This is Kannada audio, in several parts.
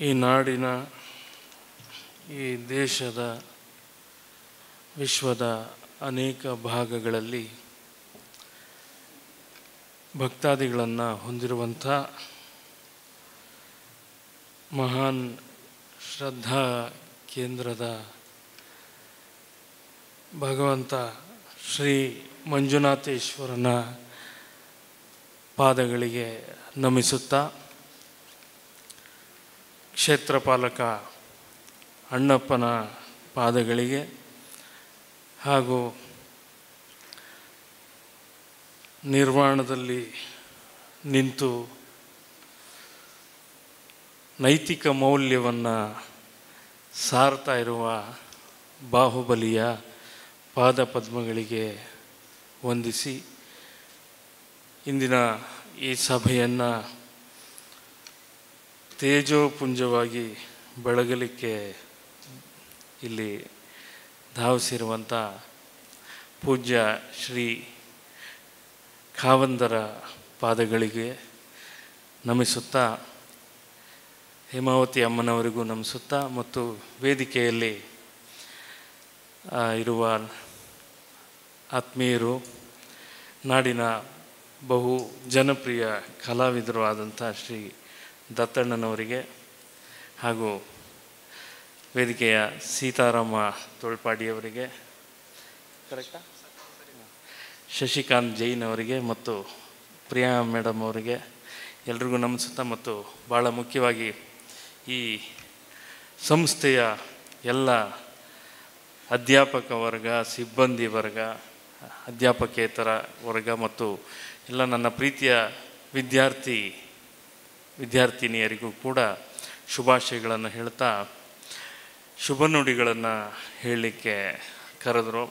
ಈ ನಾಡಿನ, ಈ ದೇಶದ, ವಿಶ್ವದ ಅನೇಕ ಭಾಗಗಳಲ್ಲಿ ಭಕ್ತಾದಿಗಳನ್ನು ಹೊಂದಿರುವಂಥ ಮಹಾನ್ ಶ್ರದ್ಧಾ ಕೇಂದ್ರದ ಭಗವಂತ ಶ್ರೀ ಮಂಜುನಾಥೇಶ್ವರನ ಪಾದಗಳಿಗೆ ನಮಿಸುತ್ತಾ, ಕ್ಷೇತ್ರಪಾಲಕ ಅಣ್ಣಪ್ಪನ ಪಾದಗಳಿಗೆ ಹಾಗೂ ನಿರ್ವಾಣದಲ್ಲಿ ನಿಂತು ನೈತಿಕ ಮೌಲ್ಯವನ್ನು ಸಾರ್ತಾ ಇರುವ ಬಾಹುಬಲಿಯ ಪಾದಪದ್ಮಗಳಿಗೆ ವಂದಿಸಿ, ಇಂದಿನ ಈ ಸಭೆಯನ್ನು ತೇಜೋಪುಂಜವಾಗಿ ಬೆಳಗಲಿಕ್ಕೆ ಇಲ್ಲಿ ಧಾವಿಸಿರುವಂಥ ಪೂಜ್ಯ ಶ್ರೀ ಖಾವಂದರ ಪಾದಗಳಿಗೆ ನಮಿಸುತ್ತಾ, ಹೇಮಾವತಿ ಅಮ್ಮನವರಿಗೂ ನಮಿಸುತ್ತಾ, ಮತ್ತು ವೇದಿಕೆಯಲ್ಲಿ ಇರುವ ಆತ್ಮೀಯರು, ನಾಡಿನ ಬಹು ಜನಪ್ರಿಯ ಕಲಾವಿದರು ಆದಂಥ ಶ್ರೀ ದತ್ತಣ್ಣನವರಿಗೆ ಹಾಗೂ ವೇದಿಕೆಯ ಸೀತಾರಾಮ ತೊಳ್ಪಾಡಿಯವರಿಗೆ, ಶಶಿಕಾಂತ್ ಜೈನ್ ಅವರಿಗೆ ಮತ್ತು ಪ್ರಿಯಾ ಮೇಡಮ್ ಅವರಿಗೆ ಎಲ್ರಿಗೂ ನಮಿಸುತ್ತಾ, ಮತ್ತು ಭಾಳ ಮುಖ್ಯವಾಗಿ ಈ ಸಂಸ್ಥೆಯ ಎಲ್ಲ ಅಧ್ಯಾಪಕ ವರ್ಗ, ಸಿಬ್ಬಂದಿ ವರ್ಗ, ಅಧ್ಯಾಪಕೇತರ ವರ್ಗ ಮತ್ತು ಎಲ್ಲ ನನ್ನ ಪ್ರೀತಿಯ ವಿದ್ಯಾರ್ಥಿನಿಯರಿಗೂ ಕೂಡ ಶುಭಾಶಯಗಳನ್ನು ಹೇಳ್ತಾ, ಶುಭ ನುಡಿಗಳನ್ನು ಹೇಳಲಿಕ್ಕೆ ಕರೆದರು.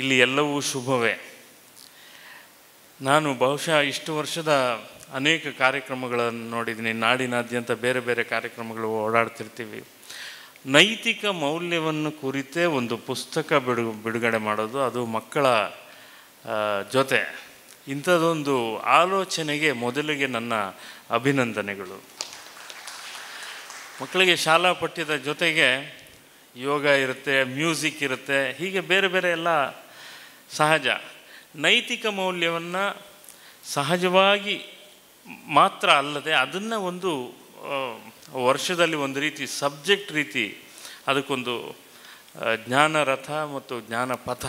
ಇಲ್ಲಿ ಎಲ್ಲವೂ ಶುಭವೇ. ನಾನು ಬಹುಶಃ ಇಷ್ಟು ವರ್ಷದ ಅನೇಕ ಕಾರ್ಯಕ್ರಮಗಳನ್ನು ನೋಡಿದ್ದೀನಿ. ನಾಡಿನಾದ್ಯಂತ ಬೇರೆ ಬೇರೆ ಕಾರ್ಯಕ್ರಮಗಳು ಓಡಾಡ್ತಿರ್ತೀವಿ. ನೈತಿಕ ಮೌಲ್ಯವನ್ನು ಕುರಿತೇ ಒಂದು ಪುಸ್ತಕ ಬಿಡುಗಡೆ ಮಾಡೋದು, ಅದು ಮಕ್ಕಳ ಜೊತೆ, ಇಂಥದ್ದೊಂದು ಆಲೋಚನೆಗೆ ಮೊದಲಿಗೆ ನನ್ನ ಅಭಿನಂದನೆಗಳು. ಮಕ್ಕಳಿಗೆ ಶಾಲಾ ಪಠ್ಯದ ಜೊತೆಗೆ ಯೋಗ ಇರುತ್ತೆ, ಮ್ಯೂಸಿಕ್ ಇರುತ್ತೆ, ಹೀಗೆ ಬೇರೆ ಬೇರೆ ಎಲ್ಲ ಸಹಜ. ನೈತಿಕ ಮೌಲ್ಯವನ್ನು ಸಹಜವಾಗಿ ಮಾತ್ರ ಅಲ್ಲದೆ ಅದನ್ನು ಒಂದು ವರ್ಷದಲ್ಲಿ ಒಂದು ರೀತಿ ಸಬ್ಜೆಕ್ಟ್ ರೀತಿ ಅದಕ್ಕೊಂದು ಜ್ಞಾನರಥ ಮತ್ತು ಜ್ಞಾನಪಥ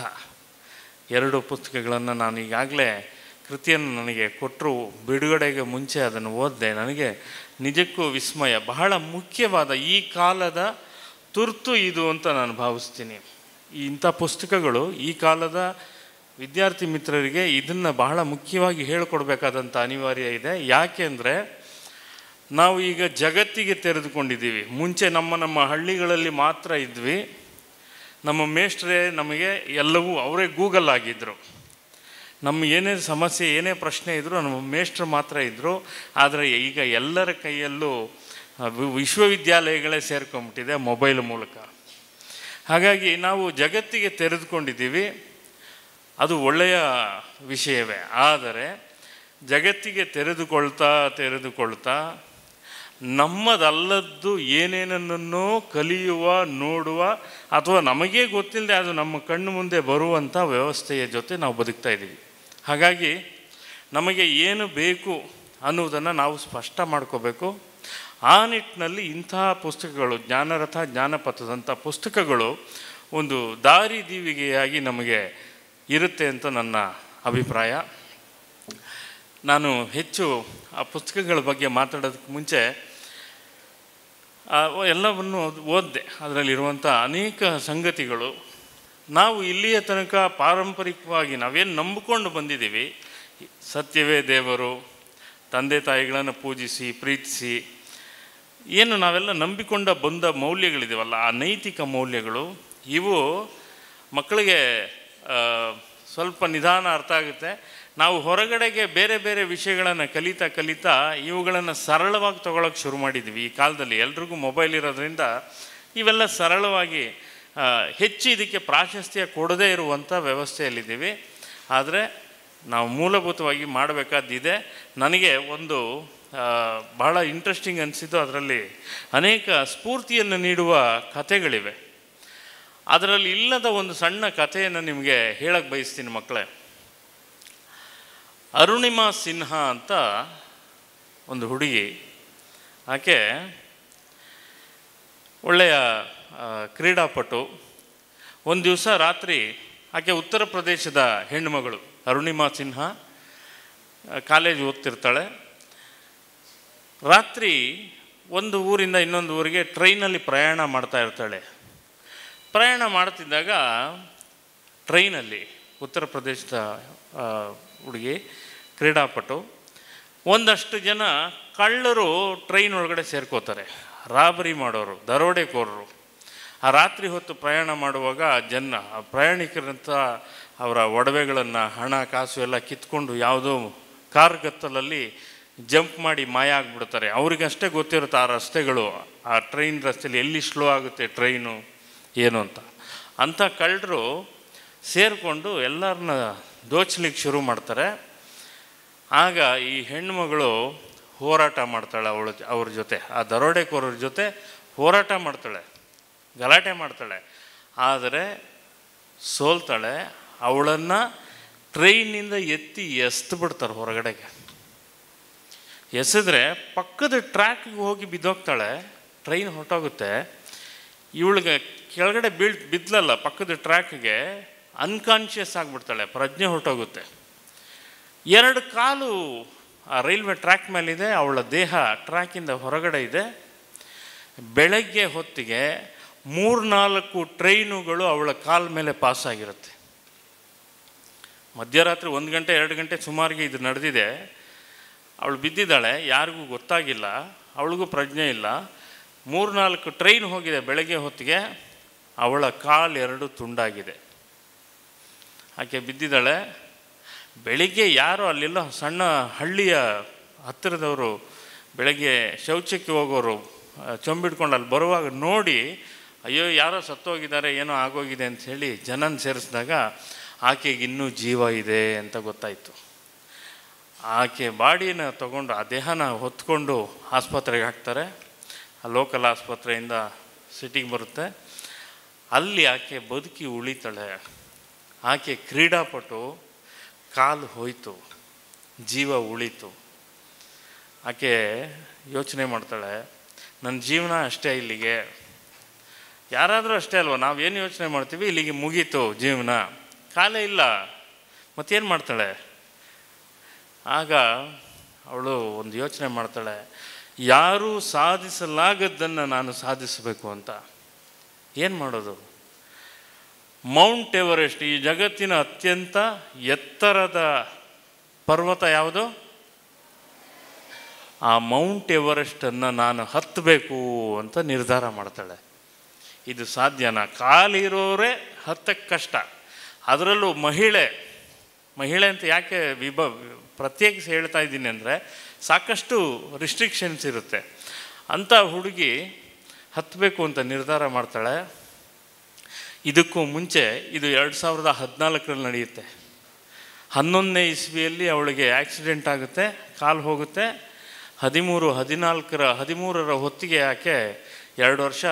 ಎರಡು ಪುಸ್ತಕಗಳನ್ನು ನಾನು ಈಗಾಗಲೇ ಕೃತಿಯನ್ನು ನನಗೆ ಕೊಟ್ಟರು. ಬಿಡುಗಡೆಗೆ ಮುಂಚೆ ಅದನ್ನು ಓದಿದೆ. ನನಗೆ ನಿಜಕ್ಕೂ ವಿಸ್ಮಯ. ಬಹಳ ಮುಖ್ಯವಾದ ಈ ಕಾಲದ ತುರ್ತು ಇದು ಅಂತ ನಾನು ಭಾವಿಸ್ತೀನಿ. ಇಂಥ ಪುಸ್ತಕಗಳು ಈ ಕಾಲದ ವಿದ್ಯಾರ್ಥಿ ಮಿತ್ರರಿಗೆ ಇದನ್ನು ಬಹಳ ಮುಖ್ಯವಾಗಿ ಹೇಳಿಕೊಡ್ಬೇಕಾದಂಥ ಅನಿವಾರ್ಯ ಇದೆ. ಯಾಕೆ ಅಂದರೆ ನಾವು ಈಗ ಜಗತ್ತಿಗೆ ತೆರೆದುಕೊಂಡಿದ್ದೀವಿ. ಮುಂಚೆ ನಮ್ಮ ಹಳ್ಳಿಗಳಲ್ಲಿ ಮಾತ್ರ ಇದ್ವಿ. ನಮ್ಮ ಮೇಷ್ಟ್ರೇ ನಮಗೆ ಎಲ್ಲವೂ ಅವರೇ ಗೂಗಲ್ ಆಗಿದ್ದರು. ನಮ್ಮ ಏನೇ ಸಮಸ್ಯೆ, ಏನೇ ಪ್ರಶ್ನೆ ಇದ್ದರೂ ನಮ್ಮ ಮೇಷ್ಟ್ರು ಮಾತ್ರ ಇದ್ದರು. ಆದರೆ ಈಗ ಎಲ್ಲರ ಕೈಯಲ್ಲೂ ವಿಶ್ವವಿದ್ಯಾಲಯಗಳೇ ಸೇರ್ಕೊಂಡ್ಬಿಟ್ಟಿದೆ ಮೊಬೈಲ್ ಮೂಲಕ. ಹಾಗಾಗಿ ನಾವು ಜಗತ್ತಿಗೆ ತೆರೆದುಕೊಂಡಿದ್ದೀವಿ. ಅದು ಒಳ್ಳೆಯ ವಿಷಯವೇ. ಆದರೆ ಜಗತ್ತಿಗೆ ತೆರೆದುಕೊಳ್ತಾ ನಮ್ಮದಲ್ಲದ್ದು ಏನೇನನ್ನೋ ಕಲಿಯುವ, ನೋಡುವ, ಅಥವಾ ನಮಗೇ ಗೊತ್ತಿಲ್ಲದೆ ಅದು ನಮ್ಮ ಕಣ್ಣು ಮುಂದೆ ಬರುವಂಥ ವ್ಯವಸ್ಥೆಯ ಜೊತೆ ನಾವು ಬದುಕ್ತಾ ಇದ್ದೀವಿ. ಹಾಗಾಗಿ ನಮಗೆ ಏನು ಬೇಕು ಅನ್ನೋದನ್ನು ನಾವು ಸ್ಪಷ್ಟ ಮಾಡ್ಕೋಬೇಕು. ಆ ನಿಟ್ಟಿನಲ್ಲಿ ಇಂತಹ ಪುಸ್ತಕಗಳು, ಜ್ಞಾನರಥ, ಜ್ಞಾನಪಥದಂಥ ಪುಸ್ತಕಗಳು ಒಂದು ದಾರಿದೀವಿಗೆಯಾಗಿ ನಮಗೆ ಇರುತ್ತೆ ಅಂತ ನನ್ನ ಅಭಿಪ್ರಾಯ. ನಾನು ಹೆಚ್ಚು ಆ ಪುಸ್ತಕಗಳ ಬಗ್ಗೆ ಮಾತಾಡೋದಕ್ಕೆ ಮುಂಚೆ ಎಲ್ಲವನ್ನು ಓದಿದೆ. ಅದರಲ್ಲಿರುವಂಥ ಅನೇಕ ಸಂಗತಿಗಳು ನಾವು ಇಲ್ಲಿಯ ತನಕ ಪಾರಂಪರಿಕವಾಗಿ ನಾವೇನು ನಂಬಿಕೊಂಡು ಬಂದಿದ್ದೀವಿ, ಸತ್ಯವೇ ದೇವರು, ತಂದೆ ತಾಯಿಗಳನ್ನು ಪೂಜಿಸಿ ಪ್ರೀತಿಸಿ, ಏನು ನಾವೆಲ್ಲ ನಂಬಿಕೊಂಡ ಬಂದ ಮೌಲ್ಯಗಳಿದ್ದೀವಲ್ಲ, ಆ ನೈತಿಕ ಮೌಲ್ಯಗಳು, ಇವು ಮಕ್ಕಳಿಗೆ ಸ್ವಲ್ಪ ನಿಧಾನ ಅರ್ಥ ಆಗುತ್ತೆ. ನಾವು ಹೊರಗಡೆಗೆ ಬೇರೆ ಬೇರೆ ವಿಷಯಗಳನ್ನು ಕಲಿತಾ ಇವುಗಳನ್ನು ಸರಳವಾಗಿ ತೊಗೊಳಕ್ಕೆ ಶುರು ಮಾಡಿದ್ವಿ. ಈ ಕಾಲದಲ್ಲಿ ಎಲ್ರಿಗೂ ಮೊಬೈಲ್ ಇರೋದ್ರಿಂದ ಇವೆಲ್ಲ ಸರಳವಾಗಿ ಹೆಚ್ಚು ಇದಕ್ಕೆ ಪ್ರಾಶಸ್ತ್ಯ ಕೊಡದೇ ಇರುವಂಥ ವ್ಯವಸ್ಥೆಯಲ್ಲಿದ್ದೀವಿ. ಆದರೆ ನಾವು ಮೂಲಭೂತವಾಗಿ ಮಾಡಬೇಕಾದ್ದಿದೆ. ನನಗೆ ಒಂದು ಬಹಳ ಇಂಟ್ರೆಸ್ಟಿಂಗ್ ಅನಿಸಿದ್ದು. ಅದರಲ್ಲಿ ಅನೇಕ ಸ್ಫೂರ್ತಿಯನ್ನು ನೀಡುವ ಕಥೆಗಳಿವೆ. ಅದರಲ್ಲಿ ಇಲ್ಲದ ಒಂದು ಸಣ್ಣ ಕಥೆಯನ್ನು ನಿಮಗೆ ಹೇಳಕ್ಕೆ ಬಯಸ್ತೀನಿ ಮಕ್ಕಳೇ. ಅರುಣಿಮಾ ಸಿನ್ಹಾ ಅಂತ ಒಂದು ಹುಡುಗಿ, ಆಕೆ ಒಳ್ಳೆಯ ಕ್ರೀಡಾಪಟು. ಒಂದು ದಿವಸ ರಾತ್ರಿ, ಆಕೆ ಉತ್ತರ ಪ್ರದೇಶದ ಹೆಣ್ಣುಮಗಳು ಅರುಣಿಮಾ ಸಿನ್ಹಾ, ಕಾಲೇಜ್ ಓದ್ತಿರ್ತಾಳೆ. ರಾತ್ರಿ ಒಂದು ಊರಿಂದ ಇನ್ನೊಂದು ಊರಿಗೆ ಟ್ರೈನಲ್ಲಿ ಪ್ರಯಾಣ ಮಾಡ್ತಾ ಇರ್ತಾಳೆ. ಪ್ರಯಾಣ ಮಾಡ್ತಿದ್ದಾಗ ಟ್ರೈನಲ್ಲಿ ಉತ್ತರ ಪ್ರದೇಶದ ಹುಡುಗಿ ಕ್ರೀಡಾಪಟು, ಒಂದಷ್ಟು ಜನ ಕಳ್ಳರು ಟ್ರೈನ್ ಒಳಗಡೆ ಸೇರ್ಕೋತಾರೆ. ರಾಬರಿ ಮಾಡೋರು, ದರೋಡೆಕೋರರು. ಆ ರಾತ್ರಿ ಹೊತ್ತು ಪ್ರಯಾಣ ಮಾಡುವಾಗ ಪ್ರಯಾಣಿಕರಂಥ ಅವರ ಒಡವೆಗಳನ್ನು, ಹಣ ಕಾಸು ಎಲ್ಲ ಕಿತ್ಕೊಂಡು ಯಾವುದೋ ಕಾರ್ ಗತ್ತಲಲ್ಲಿ ಜಂಪ್ ಮಾಡಿ ಮಾಯ ಆಗಿಬಿಡ್ತಾರೆ. ಅವ್ರಿಗಷ್ಟೇ ಗೊತ್ತಿರುತ್ತೆ ಆ ರಸ್ತೆಗಳು, ಆ ಟ್ರೈನ್ ರಸ್ತೆಯಲ್ಲಿ ಎಲ್ಲಿ ಸ್ಲೋ ಆಗುತ್ತೆ ಟ್ರೈನು ಏನು ಅಂತ. ಅಂಥ ಕಳ್ಳರು ಸೇರಿಕೊಂಡು ಎಲ್ಲರನ್ನ ದೋಚಲಿಕ್ಕೆ ಶುರು ಮಾಡ್ತಾರೆ. ಆಗ ಈ ಹೆಣ್ಣುಮಗಳು ಹೋರಾಟ ಮಾಡ್ತಾಳೆ, ಅವ್ರ ಜೊತೆ, ಆ ದರೋಡೆಕೋರರ ಜೊತೆ ಹೋರಾಟ ಮಾಡ್ತಾಳೆ, ಗಲಾಟೆ ಮಾಡ್ತಾಳೆ. ಆದರೆ ಸೋಲ್ತಾಳೆ. ಅವಳನ್ನು ಟ್ರೈನಿಂದ ಎಸ್ದು ಬಿಡ್ತಾರೆ ಹೊರಗಡೆಗೆ. ಎಸೆದ್ರೆ ಪಕ್ಕದ ಟ್ರ್ಯಾಕ್ಗೆ ಹೋಗಿ ಬಿದ್ದೋಗ್ತಾಳೆ. ಟ್ರೈನ್ ಹೊರಟೋಗುತ್ತೆ. ಇವಳಿಗೆ ಕೆಳಗಡೆ ಬಿದ್ದಲಲ್ಲ, ಪಕ್ಕದ ಟ್ರ್ಯಾಕ್ಗೆ ಅನ್ಕಾನ್ಷಿಯಸ್ ಆಗಿಬಿಡ್ತಾಳೆ, ಪ್ರಜ್ಞೆ ಹೊರಟೋಗುತ್ತೆ. 2 ಕಾಲು ಆ ರೈಲ್ವೆ ಟ್ರ್ಯಾಕ್ ಮೇಲಿದೆ, ಅವಳ ದೇಹ ಟ್ರ್ಯಾಕಿಂದ ಹೊರಗಡೆ ಇದೆ. ಬೆಳಗ್ಗೆ ಹೊತ್ತಿಗೆ 3-4 ಟ್ರೈನುಗಳು ಅವಳ ಕಾಲ ಮೇಲೆ ಪಾಸಾಗಿರುತ್ತೆ. ಮಧ್ಯರಾತ್ರಿ 1 ಗಂಟೆ 2 ಗಂಟೆ ಸುಮಾರಿಗೆ ಇದು ನಡೆದಿದೆ. ಅವಳು ಬಿದ್ದಿದ್ದಾಳೆ, ಯಾರಿಗೂ ಗೊತ್ತಾಗಿಲ್ಲ, ಅವಳಿಗೂ ಪ್ರಜ್ಞೆ ಇಲ್ಲ. 3-4 ಟ್ರೈನ್ ಹೋಗಿದೆ ಬೆಳಗ್ಗೆ ಹೊತ್ತಿಗೆ. ಅವಳ ಕಾಲು 2 ತುಂಡಾಗಿದೆ. ಆಕೆ ಬಿದ್ದಿದ್ದಾಳೆ. ಬೆಳಿಗ್ಗೆ ಯಾರೋ ಅಲ್ಲೆಲ್ಲ ಸಣ್ಣ ಹಳ್ಳಿಯ ಹತ್ತಿರದವರು ಬೆಳಗ್ಗೆ ಶೌಚಕ್ಕೆ ಹೋಗೋರು ಚೊಂಬಿಡ್ಕೊಂಡು ಅಲ್ಲಿ ಬರುವಾಗ ನೋಡಿ, ಅಯ್ಯೋ ಯಾರೋ ಸತ್ತೋಗಿದ್ದಾರೆ, ಏನೋ ಆಗೋಗಿದೆ ಅಂಥೇಳಿ ಜನನ ಸೇರಿಸಿದಾಗ ಆಕೆಗೆ ಇನ್ನೂ ಜೀವ ಇದೆ ಅಂತ ಗೊತ್ತಾಯಿತು. ಆಕೆ ಬಾಡಿನ ತಗೊಂಡು, ಆ ದೇಹನ ಹೊತ್ಕೊಂಡು ಆಸ್ಪತ್ರೆಗೆ ಹಾಕ್ತಾರೆ. ಆ ಲೋಕಲ್ ಆಸ್ಪತ್ರೆಯಿಂದ ಸಿಟಿಗೆ ಬರುತ್ತೆ. ಅಲ್ಲಿ ಆಕೆ ಬದುಕಿ ಉಳಿತಾಳೆ. ಆಕೆ ಕ್ರೀಡಾಪಟು, ಕಾಲು ಹೋಯಿತು, ಜೀವ ಉಳಿತು. ಆಕೆ ಯೋಚನೆ ಮಾಡ್ತಾಳೆ, ನನ್ನ ಜೀವನ ಅಷ್ಟೇ, ಇಲ್ಲಿಗೆ. ಯಾರಾದರೂ ಅಷ್ಟೇ ಅಲ್ವ, ನಾವೇನು ಯೋಚನೆ ಮಾಡ್ತೀವಿ, ಇಲ್ಲಿಗೆ ಮುಗೀತು ಜೀವನ, ಕಾಲೇ ಇಲ್ಲ, ಮತ್ತೇನು ಮಾಡ್ತಾಳೆ? ಆಗ ಅವಳು ಒಂದು ಯೋಚನೆ ಮಾಡ್ತಾಳೆ, ಯಾರೂ ಸಾಧಿಸಲಾಗದ್ದನ್ನು ನಾನು ಸಾಧಿಸಬೇಕು ಅಂತ. ಏನು ಮಾಡೋದು? ಮೌಂಟ್ ಎವರೆಸ್ಟ್, ಈ ಜಗತ್ತಿನ ಅತ್ಯಂತ ಎತ್ತರದ ಪರ್ವತ ಯಾವುದು? ಆ ಮೌಂಟ್ ಎವರೆಸ್ಟನ್ನು ನಾನು ಹತ್ತಬೇಕು ಅಂತ ನಿರ್ಧಾರ ಮಾಡ್ತಾಳೆ. ಇದು ಸಾಧ್ಯನಾ? ಕಾಲಿರೋರೇ ಹತ್ತಕ್ಕೆ ಕಷ್ಟ. ಅದರಲ್ಲೂ ಮಹಿಳೆ ಅಂತ ಯಾಕೆ ಪ್ರತ್ಯೇಕಿಸಿ ಹೇಳ್ತಾ ಇದ್ದೀನಿ ಅಂದರೆ, ಸಾಕಷ್ಟು ರಿಸ್ಟ್ರಿಕ್ಷನ್ಸ್ ಇರುತ್ತೆ. ಅಂಥ ಹುಡುಗಿ ಹತ್ತಬೇಕು ಅಂತ ನಿರ್ಧಾರ ಮಾಡ್ತಾಳೆ. ಇದಕ್ಕೂ ಮುಂಚೆ, ಇದು 2014ರಲ್ಲಿ ನಡೆಯುತ್ತೆ. 11ನೇ ಇಸ್ವಿಯಲ್ಲಿ ಅವಳಿಗೆ ಆಕ್ಸಿಡೆಂಟ್ ಆಗುತ್ತೆ, ಕಾಲು ಹೋಗುತ್ತೆ. 13ರ ಹೊತ್ತಿಗೆ ಆಕೆ 2 ವರ್ಷ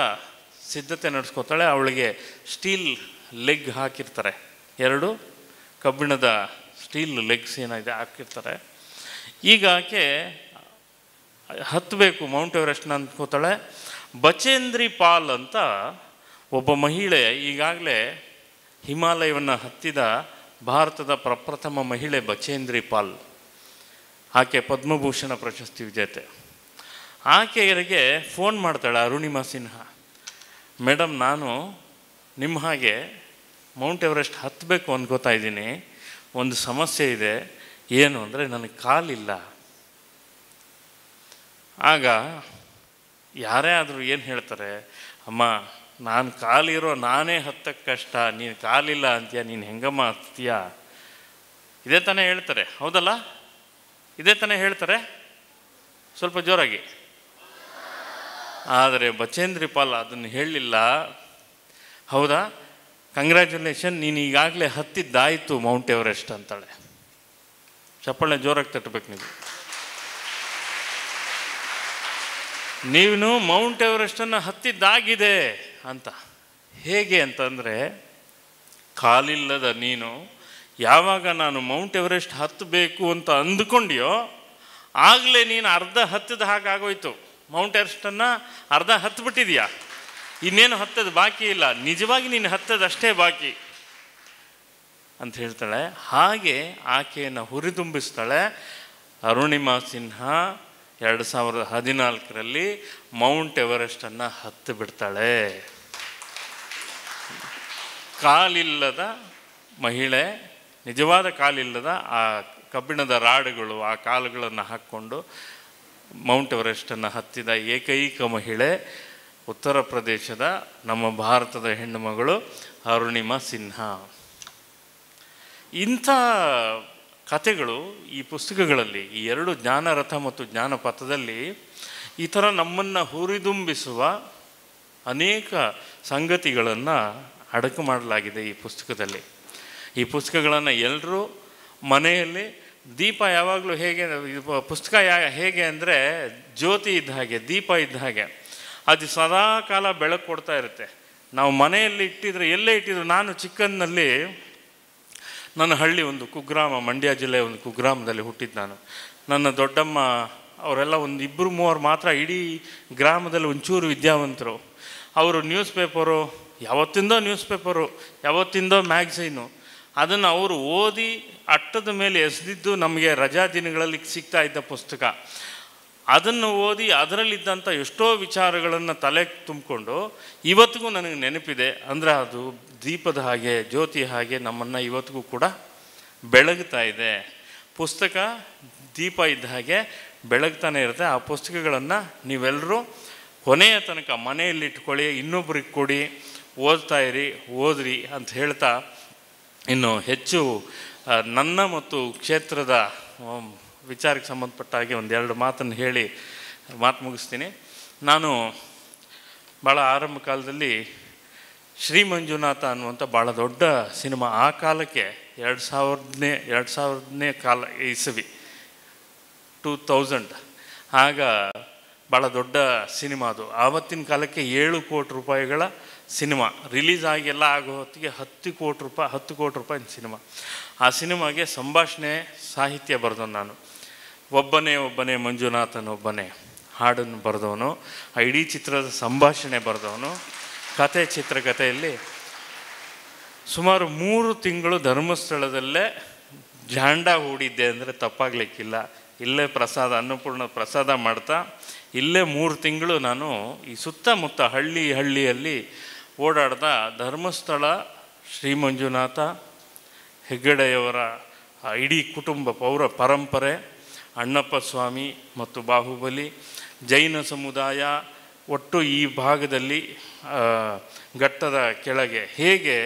ಸಿದ್ಧತೆ ನಡೆಸ್ಕೋತಾಳೆ. ಅವಳಿಗೆ ಸ್ಟೀಲ್ ಲೆಗ್ ಹಾಕಿರ್ತಾರೆ, 2 ಕಬ್ಬಿಣದ ಸ್ಟೀಲ್ ಲೆಗ್ಸ್ ಏನಿದೆ ಹಾಕಿರ್ತಾರೆ. ಈಗ ಆಕೆ ಹತ್ತಬೇಕು ಮೌಂಟ್ ಎವರೆಸ್ಟ್ನ ಅಂದ್ಕೋತಾಳೆ. ಬಚೇಂದ್ರಿ ಪಾಲ್ ಅಂತ ಒಬ್ಬ ಮಹಿಳೆ, ಈಗಾಗಲೇ ಹಿಮಾಲಯವನ್ನು ಹತ್ತಿದ ಭಾರತದ ಪ್ರಪ್ರಥಮ ಮಹಿಳೆ ಬಚೇಂದ್ರಿ ಪಾಲ್. ಆಕೆ ಪದ್ಮಭೂಷಣ ಪ್ರಶಸ್ತಿ ವಿಜೇತೆ. ಆಕೆಯರಿಗೆ ಫೋನ್ ಮಾಡ್ತಾಳೆ ಅರುಣಿಮಾ ಸಿನ್ಹಾ, ಮೇಡಮ್, ನಾನು ನಿಮ್ಮ ಹಾಗೆ ಮೌಂಟ್ ಎವರೆಸ್ಟ್ ಹತ್ತಬೇಕು ಅಂದ್ಕೋತಾ ಇದ್ದೀನಿ. ಒಂದು ಸಮಸ್ಯೆ ಇದೆ. ಏನು ಅಂದರೆ, ನನಗೆ ಕಾಲಿಲ್ಲ. ಆಗ ಯಾರೇ ಆದರೂ ಏನು ಹೇಳ್ತಾರೆ, ಅಮ್ಮ, ನಾನು ಕಾಲಿರೋ ನಾನೇ ಹತ್ತಕ್ಕೆ ಕಷ್ಟ, ನೀನು ಕಾಲಿಲ್ಲ ಅಂತೀಯ, ನೀನು ಹೆಂಗಮ್ಮ ಹತ್ತೀಯ? ಇದೇ ತಾನೇ ಹೇಳ್ತಾರೆ, ಹೌದಲ್ಲ? ಇದೇ ತಾನೇ ಹೇಳ್ತಾರೆ, ಸ್ವಲ್ಪ ಜೋರಾಗಿ. ಆದರೆ ಬಚೇಂದ್ರಿ ಪಾಲ್ ಅದನ್ನು ಹೇಳಲಿಲ್ಲ. ಹೌದಾ, ಕಂಗ್ರ್ಯಾಚುಲೇಷನ್, ನೀನು ಈಗಾಗಲೇ ಹತ್ತಿದ್ದಾಯಿತು ಮೌಂಟ್ ಎವರೆಸ್ಟ್ ಅಂತಾಳೆ. ಚಪ್ಪಾಳೆ ಜೋರಾಗಿ ತಟ್ಟಬೇಕು ನೀವು. ನೀನು ಮೌಂಟ್ ಎವರೆಸ್ಟನ್ನು ಹತ್ತಿದ್ದಾಗಿದೆ ಅಂತ. ಹೇಗೆ ಅಂತಂದರೆ, ಕಾಲಿಲ್ಲದ ನೀನು ಯಾವಾಗ ನಾನು ಮೌಂಟ್ ಎವರೆಸ್ಟ್ ಹತ್ತಬೇಕು ಅಂತ ಅಂದುಕೊಂಡಿಯೋ ಆಗಲೇ ನೀನು ಅರ್ಧ ಹತ್ತಿದ ಹಾಗಾಗೋಯ್ತು. ಮೌಂಟ್ ಎವರೆಸ್ಟನ್ನು ಅರ್ಧ ಹತ್ತಿಬಿಟ್ಟಿದೆಯಾ, ಇನ್ನೇನು ಹತ್ತದ ಬಾಕಿ ಇಲ್ಲ, ನಿಜವಾಗಿ ನೀನು ಹತ್ತದಷ್ಟೇ ಬಾಕಿ ಅಂತ ಹೇಳ್ತಾಳೆ. ಹಾಗೆ ಆಕೆಯನ್ನು ಹುರಿದುಂಬಿಸ್ತಾಳೆ ಅರುಣಿಮಾ ಸಿನ್ಹಾ. 2014ರಲ್ಲಿ ಮೌಂಟ್ ಎವರೆಸ್ಟನ್ನು ಹತ್ತು ಬಿಡ್ತಾಳೆ. ಕಾಲಿಲ್ಲದ ಮಹಿಳೆ, ನಿಜವಾದ ಕಾಲಿಲ್ಲದ ಆ ಕಬ್ಬಿಣದ ರಾಡುಗಳು, ಆ ಕಾಲುಗಳನ್ನು ಹಾಕ್ಕೊಂಡು ಮೌಂಟ್ ಎವರೆಸ್ಟನ್ನು ಹತ್ತಿದ ಏಕೈಕ ಮಹಿಳೆ ಉತ್ತರ ಪ್ರದೇಶದ ನಮ್ಮ ಭಾರತದ ಹೆಣ್ಣುಮಗಳು ಅರುಣಿಮಾ ಸಿನ್ಹಾ. ಇಂಥ ಕಥೆಗಳು ಈ ಪುಸ್ತಕಗಳಲ್ಲಿ, ಈ ಎರಡು ಜ್ಞಾನರಥ ಮತ್ತು ಜ್ಞಾನಪಥದಲ್ಲಿ ಈ ಥರ ನಮ್ಮನ್ನು ಹುರಿದುಂಬಿಸುವ ಅನೇಕ ಸಂಗತಿಗಳನ್ನು ಅಡಕು ಮಾಡಲಾಗಿದೆ ಈ ಪುಸ್ತಕದಲ್ಲಿ. ಈ ಪುಸ್ತಕಗಳನ್ನು ಎಲ್ಲರೂ ಮನೆಯಲ್ಲಿ, ದೀಪ ಯಾವಾಗಲೂ ಹೇಗೆ, ಪುಸ್ತಕ ಹೇಗೆ ಅಂದರೆ ಜ್ಯೋತಿ ಇದ್ದ ಹಾಗೆ, ದೀಪ ಇದ್ದ ಹಾಗೆ, ಅದು ಸದಾ ಕಾಲ ಬೆಳಕು ಕೊಡ್ತಾ ಇರುತ್ತೆ. ನಾವು ಮನೆಯಲ್ಲಿ ಇಟ್ಟಿದ್ರೆ, ಎಲ್ಲೇ ಇಟ್ಟಿದ್ರು, ನಾನು ಚಿಕ್ಕಂದಿನಲ್ಲಿ ನನ್ನ ಹಳ್ಳಿ ಒಂದು ಕುಗ್ರಾಮ, ಮಂಡ್ಯ ಜಿಲ್ಲೆಯ ಒಂದು ಕುಗ್ರಾಮದಲ್ಲಿ ಹುಟ್ಟಿದ್ದು ನಾನು. ನನ್ನ ದೊಡ್ಡಮ್ಮ ಅವರೆಲ್ಲ ಒಂದು 2-3 ಮಾತ್ರ ಇಡೀ ಗ್ರಾಮದಲ್ಲಿ ಒಂಚೂರು ವಿದ್ಯಾವಂತರು. ಅವರು ನ್ಯೂಸ್ ಪೇಪರು, ಯಾವತ್ತಿಂದೋ ನ್ಯೂಸ್ ಪೇಪರು, ಯಾವತ್ತಿಂದೋ ಮ್ಯಾಗ್ಝೀನು, ಅದನ್ನು ಅವರು ಓದಿ ಅಟ್ಟದ ಮೇಲೆ ಎಸೆದಿದ್ದು ನಮಗೆ ರಜಾ ದಿನಗಳಲ್ಲಿ ಸಿಗ್ತಾ ಇದ್ದ ಪುಸ್ತಕ. ಅದನ್ನು ಓದಿ ಅದರಲ್ಲಿದ್ದಂಥ ಎಷ್ಟೋ ವಿಚಾರಗಳನ್ನು ತಲೆಗೆ ತುಂಬಿಕೊಂಡು ಇವತ್ತಿಗೂ ನನಗೆ ನೆನಪಿದೆ. ಅಂದರೆ ಅದು ದೀಪದ ಹಾಗೆ, ಜ್ಯೋತಿ ಹಾಗೆ ನಮ್ಮನ್ನು ಇವತ್ತಿಗೂ ಕೂಡ ಬೆಳಗ್ತಾ ಇದೆ. ಪುಸ್ತಕ ದೀಪ ಇದ್ದ ಹಾಗೆ ಬೆಳಗ್ತಾನೆ ಇರುತ್ತೆ. ಆ ಪುಸ್ತಕಗಳನ್ನು ನೀವೆಲ್ಲರೂ ಕೊನೆಯ ತನಕ ಮನೆಯಲ್ಲಿ ಇಟ್ಕೊಳ್ಳಿ, ಇನ್ನೊಬ್ರಿಗೆ ಕೊಡಿ, ಓದ್ತಾ ಇರಿ, ಓದ್ರಿ ಅಂತ ಹೇಳ್ತಾ, ಇನ್ನು ಹೆಚ್ಚು ನನ್ನ ಮತ್ತು ಕ್ಷೇತ್ರದ ವಿಚಾರಕ್ಕೆ ಸಂಬಂಧಪಟ್ಟ ಹಾಗೆ 1-2 ಮಾತನ್ನು ಹೇಳಿ ಮಾತು ಮುಗಿಸ್ತೀನಿ. ನಾನು ಭಾಳ ಆರಂಭ ಕಾಲದಲ್ಲಿ ಶ್ರೀ ಮಂಜುನಾಥ ಅನ್ನುವಂಥ ಭಾಳ ದೊಡ್ಡ ಸಿನಿಮಾ, ಆ ಕಾಲಕ್ಕೆ 2000ನೇ ಕಾಲ ಇಸವಿ 2000, ಆಗ ಭಾಳ ದೊಡ್ಡ ಸಿನಿಮಾ ಅದು. ಆವತ್ತಿನ ಕಾಲಕ್ಕೆ 7 ಕೋಟಿ ರೂಪಾಯಿಗಳ ಸಿನಿಮಾ ರಿಲೀಸ್ ಆಗಿ ಎಲ್ಲ ಆಗೋ ಹೊತ್ತಿಗೆ 10 ಕೋಟಿ ರೂಪಾಯಿ ಸಿನಿಮಾ. ಆ ಸಿನಿಮಾಗೆ ಸಂಭಾಷಣೆ ಸಾಹಿತ್ಯ ಬರೆದವನು ನಾನು. ಒಬ್ಬನೇ ಮಂಜುನಾಥನೊಬ್ಬನೇ ಹಾಡನ್ನು ಬರೆದವನು, ಆ ಇಡೀ ಚಿತ್ರದ ಸಂಭಾಷಣೆ ಬರೆದವನು. ಕತೆ, ಚಿತ್ರಕಥೆಯಲ್ಲಿ ಸುಮಾರು 3 ತಿಂಗಳು ಧರ್ಮಸ್ಥಳದಲ್ಲೇ ಜಾಂಡ ಹೂಡಿದ್ದೆ ಅಂದರೆ ತಪ್ಪಾಗಲಿಕ್ಕಿಲ್ಲ. ಇಲ್ಲೇ ಪ್ರಸಾದ, ಅನ್ನಪೂರ್ಣ ಪ್ರಸಾದ ಮಾಡ್ತಾ ಇಲ್ಲೇ 3 ತಿಂಗಳು ನಾನು ಈ ಸುತ್ತಮುತ್ತ ಹಳ್ಳಿಯಲ್ಲಿ ಓಡಾಡ್ದ ಧರ್ಮಸ್ಥಳ, ಶ್ರೀ ಮಂಜುನಾಥ ಹೆಗ್ಗಡೆಯವರ ಇಡೀ ಕುಟುಂಬ ಪರಂಪರೆ, ಅಣ್ಣಪ್ಪ ಸ್ವಾಮಿ ಮತ್ತು ಬಾಹುಬಲಿ, ಜೈನ ಸಮುದಾಯ, ಒಟ್ಟು ಈ ಭಾಗದಲ್ಲಿ ಘಟ್ಟದ ಕೆಳಗೆ ಹೇಗೆ,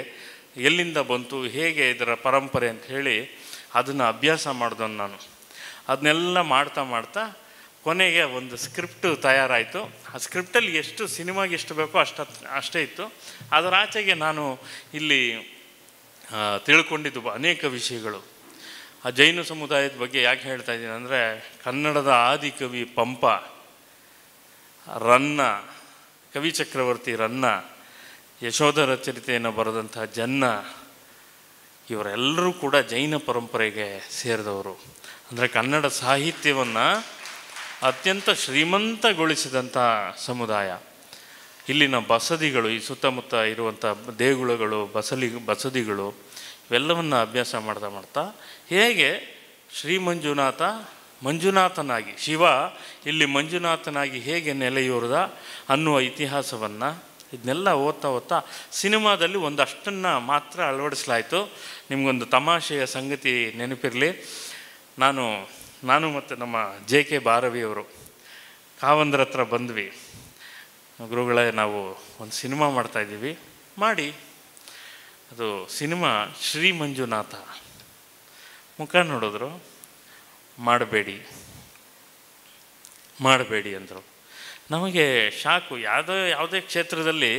ಎಲ್ಲಿಂದ ಬಂತು, ಹೇಗೆ ಇದರ ಪರಂಪರೆ ಅಂತ ಹೇಳಿ ಅದನ್ನು ಅಭ್ಯಾಸ ಮಾಡಿದವನು ನಾನು. ಅದನ್ನೆಲ್ಲ ಮಾಡ್ತಾ ಕೊನೆಗೆ ಒಂದು ಸ್ಕ್ರಿಪ್ಟ್ ತಯಾರಾಯಿತು. ಆ ಸ್ಕ್ರಿಪ್ಟಲ್ಲಿ ಎಷ್ಟು ಸಿನಿಮಾಗೆ ಎಷ್ಟು ಬೇಕೋ ಅಷ್ಟೇ ಇತ್ತು. ಅದರ ಆಚೆಗೆ ನಾನು ಇಲ್ಲಿ ತಿಳ್ಕೊಂಡಿದ್ದು ಅನೇಕ ವಿಷಯಗಳು. ಆ ಜೈನ ಸಮುದಾಯದ ಬಗ್ಗೆ ಯಾಕೆ ಹೇಳ್ತಾ ಇದ್ದೀನಿ ಅಂದರೆ, ಕನ್ನಡದ ಆದಿಕವಿ ಪಂಪ, ರನ್ನ, ಕವಿ ಚಕ್ರವರ್ತಿ ರನ್ನ, ಯಶೋಧರ ಚರಿತೆಯನ್ನು ಬರೆದಂಥ ಜನ್ನ, ಇವರೆಲ್ಲರೂ ಕೂಡ ಜೈನ ಪರಂಪರೆಗೆ ಸೇರಿದವರು. ಅಂದರೆ ಕನ್ನಡ ಸಾಹಿತ್ಯವನ್ನು ಅತ್ಯಂತ ಶ್ರೀಮಂತಗೊಳಿಸಿದಂಥ ಸಮುದಾಯ. ಇಲ್ಲಿನ ಬಸದಿಗಳು, ಈ ಸುತ್ತಮುತ್ತ ಇರುವಂಥ ದೇಗುಲಗಳು, ಬಸದಿಗಳು ಇವೆಲ್ಲವನ್ನು ಅಭ್ಯಾಸ ಮಾಡ್ತಾ ಹೇಗೆ ಶ್ರೀ ಮಂಜುನಾಥನಾಗಿ ಶಿವ ಇಲ್ಲಿ ಮಂಜುನಾಥನಾಗಿ ಹೇಗೆ ನೆಲೆಯೂರ್ದ ಅನ್ನುವ ಇತಿಹಾಸವನ್ನು ಇದನ್ನೆಲ್ಲ ಓದ್ತಾ ಸಿನಿಮಾದಲ್ಲಿ ಒಂದಷ್ಟನ್ನು ಮಾತ್ರ ಅಳವಡಿಸಲಾಯಿತು. ನಿಮಗೊಂದು ತಮಾಷೆಯ ಸಂಗತಿ ನೆನಪಿರಲಿ. ನಾನು ಮತ್ತು ನಮ್ಮ JK ಬಾರವಿಯವರು ಕಾವಂದ್ರ ಹತ್ರ ಬಂದ್ವಿ. ಗುರುಗಳೇ, ನಾವು ಒಂದು ಸಿನಿಮಾ ಮಾಡ್ತಾಯಿದ್ದೀವಿ, ಮಾಡಿ. ಅದು ಸಿನಿಮಾ ಶ್ರೀ ಮಂಜುನಾಥ. ಮುಖ ನೋಡಿದ್ರು, ಮಾಡಬೇಡಿ ಅಂದರು. ನಮಗೆ ಶಾಕು. ಯಾವುದೇ ಕ್ಷೇತ್ರದಲ್ಲಿ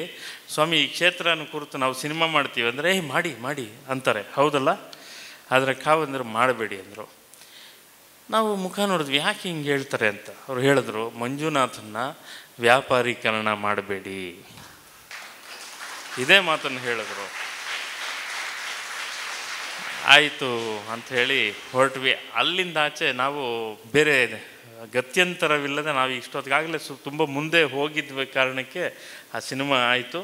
ಸ್ವಾಮಿ ಈ ಕ್ಷೇತ್ರನ ಕುರಿತು ನಾವು ಸಿನಿಮಾ ಮಾಡ್ತೀವಿ ಅಂದರೆ ಮಾಡಿ ಅಂತಾರೆ, ಹೌದಲ್ಲ. ಆದರೆ ಕಾವಂದರು ಮಾಡಬೇಡಿ ಅಂದರು. ನಾವು ಮುಖ ನೋಡಿದ್ವಿ, ಯಾಕೆ ಹಿಂಗೆ ಹೇಳ್ತಾರೆ ಅಂತ. ಅವ್ರು ಹೇಳಿದ್ರು, ಮಂಜುನಾಥನ್ನ ವ್ಯಾಪಾರೀಕರಣ ಮಾಡಬೇಡಿ. ಇದೇ ಮಾತನ್ನು ಹೇಳಿದ್ರು. ಆಯಿತು ಅಂಥೇಳಿ ಹೊರಟ್ವಿ. ಅಲ್ಲಿಂದ ಆಚೆ ನಾವು ಬೇರೆ ಗತ್ಯಂತರವಿಲ್ಲದೆ ನಾವು ಇಷ್ಟೊತ್ತಿಗಾಗಲೇ ತುಂಬ ಮುಂದೆ ಹೋಗಿದ್ದ ಕಾರಣಕ್ಕೆ ಆ ಸಿನಿಮಾ ಆಯಿತು.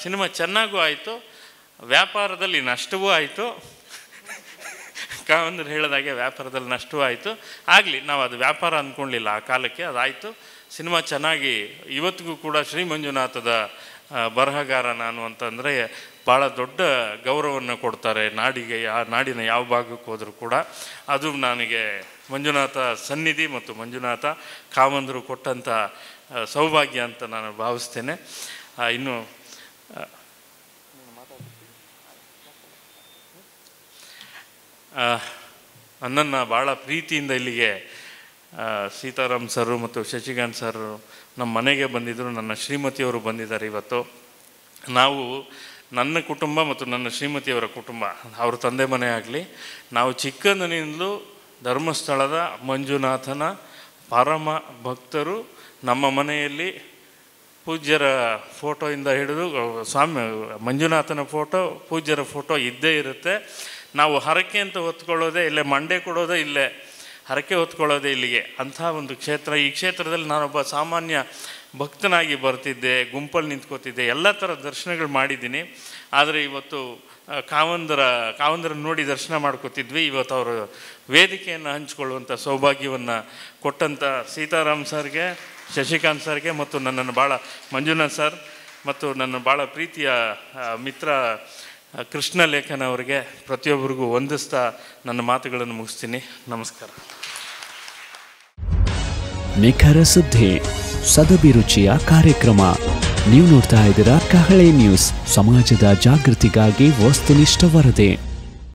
ಸಿನಿಮಾ ಚೆನ್ನಾಗೂ ಆಯಿತು, ವ್ಯಾಪಾರದಲ್ಲಿ ನಷ್ಟವೂ ಆಯಿತು. ಕಾವಂದ್ರು ಹೇಳಿದಾಗೆ ವ್ಯಾಪಾರದಲ್ಲಿ ನಷ್ಟವೂ ಆಯಿತು. ಆಗಲಿ, ನಾವು ಅದು ವ್ಯಾಪಾರ ಅಂದ್ಕೊಳ್ಳಿಲ್ಲ ಆ ಕಾಲಕ್ಕೆ, ಅದಾಯಿತು. ಸಿನಿಮಾ ಚೆನ್ನಾಗಿ ಇವತ್ತಿಗೂ ಕೂಡ ಶ್ರೀ ಮಂಜುನಾಥದ ಬರಹಗಾರ ನಾನು ಅಂತಂದರೆ ಭಾಳ ದೊಡ್ಡ ಗೌರವವನ್ನು ಕೊಡ್ತಾರೆ ನಾಡಿಗೆ. ನಾಡಿನ ಯಾವ ಭಾಗಕ್ಕೆ ಹೋದರೂ ಕೂಡ ಅದು ನನಗೆ ಮಂಜುನಾಥ ಸನ್ನಿಧಿ ಮತ್ತು ಮಂಜುನಾಥ ಕಾವಂದರು ಕೊಟ್ಟಂಥ ಸೌಭಾಗ್ಯ ಅಂತ ನಾನು ಭಾವಿಸ್ತೇನೆ. ಇನ್ನು ನನ್ನನ್ನು ಭಾಳ ಪ್ರೀತಿಯಿಂದ ಇಲ್ಲಿಗೆ ಸೀತಾರಾಮ್ ಸರು ಮತ್ತು ಶಶಿಕಾಂತ್ ಸರ್ ನಮ್ಮ ಮನೆಗೆ ಬಂದಿದ್ದರು. ನನ್ನ ಶ್ರೀಮತಿಯವರು ಬಂದಿದ್ದಾರೆ ಇವತ್ತು. ನಾವು ನನ್ನ ಕುಟುಂಬ ಮತ್ತು ನನ್ನ ಶ್ರೀಮತಿಯವರ ಕುಟುಂಬ, ಅವ್ರ ತಂದೆ ಮನೆ ಆಗಲಿ, ನಾವು ಚಿಕ್ಕಂದಿನಿಂದಲೂ ಧರ್ಮಸ್ಥಳದ ಮಂಜುನಾಥನ ಪರಮ ಭಕ್ತರು. ನಮ್ಮ ಮನೆಯಲ್ಲಿ ಪೂಜ್ಯರ ಫೋಟೋಯಿಂದ ಹಿಡಿದು ಸ್ವಾಮಿ ಮಂಜುನಾಥನ ಫೋಟೋ, ಪೂಜ್ಯರ ಫೋಟೋ ಇದ್ದೇ ಇರುತ್ತೆ. ನಾವು ಹರಕೆ ಅಂತ ಹೊತ್ಕೊಳ್ಳೋದೇ ಇಲ್ಲೇ, ಮಂಡೆ ಕೊಡೋದೇ ಇಲ್ಲೇ, ಹರಕೆ ಹೊತ್ಕೊಳ್ಳೋದೇ ಇಲ್ಲಿಗೆ. ಅಂಥ ಒಂದು ಕ್ಷೇತ್ರ. ಈ ಕ್ಷೇತ್ರದಲ್ಲಿ ನಾನೊಬ್ಬ ಸಾಮಾನ್ಯ ಭಕ್ತನಾಗಿ ಬರ್ತಿದ್ದೆ, ಗುಂಪಲ್ಲಿ ನಿಂತ್ಕೋತಿದ್ದೆ, ಎಲ್ಲ ಥರ ದರ್ಶನಗಳು ಮಾಡಿದ್ದೀನಿ. ಆದರೆ ಇವತ್ತು ಕಾವಂದರನ್ನು ನೋಡಿ ದರ್ಶನ ಮಾಡ್ಕೋತಿದ್ವಿ. ಇವತ್ತು ಅವರು ವೇದಿಕೆಯನ್ನು ಹಂಚಿಕೊಳ್ಳುವಂಥ ಸೌಭಾಗ್ಯವನ್ನು ಕೊಟ್ಟಂಥ ಸೀತಾರಾಮ್ ಸರ್ಗೆ, ಶಶಿಕಾಂತ್ ಸರ್ಗೆ ಮತ್ತು ನನ್ನನ್ನು ಭಾಳ ಮಂಜುನಾಥ್ ಸರ್ ಮತ್ತು ನನ್ನ ಭಾಳ ಪ್ರೀತಿಯ ಮಿತ್ರ ಕೃಷ್ಣ ಲೇಖನ ಅವರಿಗೆ ಪ್ರತಿಯೊಬ್ಬರಿಗೂ ವಂದಿಸ್ತಾ ನನ್ನ ಮಾತುಗಳನ್ನು ಮುಗಿಸ್ತೀನಿ. ನಮಸ್ಕಾರ. ನಿಖರ ಸುದ್ದಿ, ಸದಭಿರುಚಿಯ ಕಾರ್ಯಕ್ರಮ. ನೀವು ನೋಡ್ತಾ ಇದ್ದೀರಾ ಕಹಳೆ ನ್ಯೂಸ್, ಸಮಾಜದ ಜಾಗೃತಿಗಾಗಿ ವಸ್ತುನಿಷ್ಠ ವರದಿ.